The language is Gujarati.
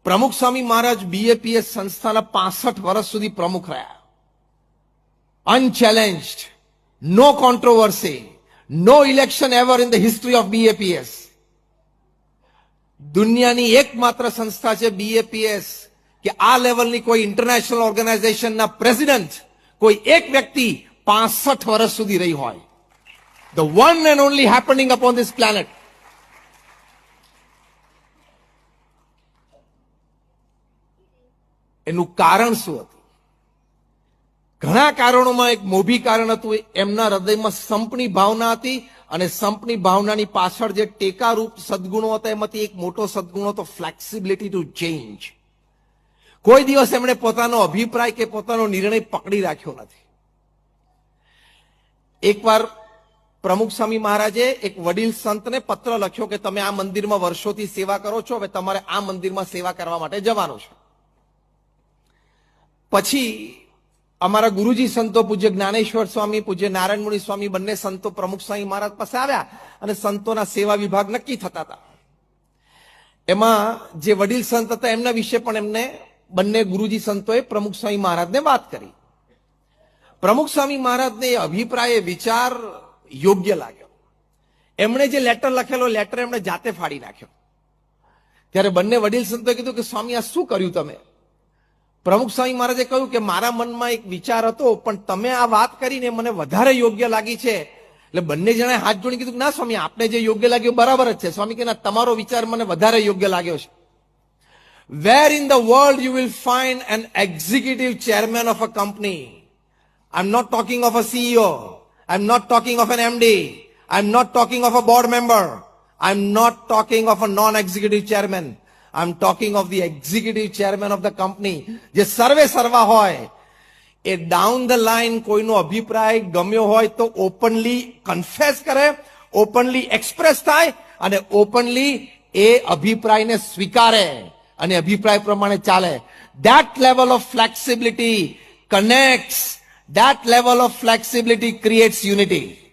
પ્રમુખ સ્વામી મહારાજ બીએપીએસ સંસ્થાના 65 વર્ષ સુધી પ્રમુખ રહ્યા. Unchallenged, no controversy, no election ever in the history of BAPS. દુનિયાની એકમાત્ર સંસ્થા છે બીએપીએસ કે આ લેવલની કોઈ ઇન્ટરનેશનલ ઓર્ગેનાઇઝેશનના પ્રેસિડેન્ટ કોઈ એક વ્યક્તિ 65 વર્ષ સુધી રહી હોય. The one and only happening upon this planet. એનું કારણ શું હતું? ઘણા કારણોમાં એક મોભી કારણ હતું, એમના હૃદયમાં સંપની ભાવના હતી, અને સંપની ભાવનાની પાછળ જે ટેકારૂપ સદગુણો હતા એમાંથી એક મોટો સદગુણ હતો ફ્લેક્સિબિલિટી ટુ ચેન્જ. કોઈ દિવસ એમણે પોતાનો અભિપ્રાય કે પોતાનો નિર્ણય પકડી રાખ્યો નથી. એકવાર પ્રમુખ સ્વામી મહારાજે એક વડીલ સંતને પત્ર લખ્યો કે તમે આ મંદિરમાં વર્ષોથી સેવા કરો છો, હવે તમારે આ મંદિરમાં સેવા કરવા માટે જવાનું છે. પછી અમારા ગુરુજી સંતો પૂજ્ય જ્ઞાનેશ્વર સ્વામી, પૂજ્ય નારાયણ મુનિ સ્વામી બંને સંતો પ્રમુખ સ્વામી મહારાજ પાસે આવ્યા અને સંતોના સેવા વિભાગ નક્કી થતા હતા. એમાં જે વડીલ સંત હતા એમના વિશે પણ એમને બંને ગુરુજી સંતોએ પ્રમુખ સ્વામી મહારાજને વાત કરી. પ્રમુખ સ્વામી મહારાજને એ અભિપ્રાય, વિચાર યોગ્ય લાગ્યો. એમણે જે લેટર લખેલો લેટર એમણે જાતે ફાડી નાખ્યો. ત્યારે બંને વડીલ સંતોએ કીધું કે સ્વામી આ શું કર્યું તમે? પ્રમુખ સ્વામી મહારાજે કહ્યું કે મારા મનમાં એક વિચાર હતો, પણ તમે આ વાત કરીને મને વધારે યોગ્ય લાગી છે. એટલે બંને જણાએ હાથ જોડી કીધું કે ના સ્વામી, આપને જે યોગ્ય લાગ્યું બરાબર જ છે. સ્વામી કે ના, તમારો વિચાર મને વધારે યોગ્ય લાગ્યો છે. Where in the world you will find an executive chairman of a company? I'm not talking of a CEO. I'm not talking of an MD. I'm not talking of a board member. I'm not talking of a non-executive chairman. I'm talking of the executive chairman of the company. જે સર્વે સર્વા હોય એ ડાઉન ધ લાઈન કોઈનો અભિપ્રાય ગમ્યો હોય તો ઓપનલી કન્ફેસ કરે, ઓપનલી એક્સપ્રેસ થાય અને ઓપનલી એ અભિપ્રાયને સ્વીકારે અને અભિપ્રાય પ્રમાણે ચાલે. That level of flexibility connects. That level of flexibility creates unity.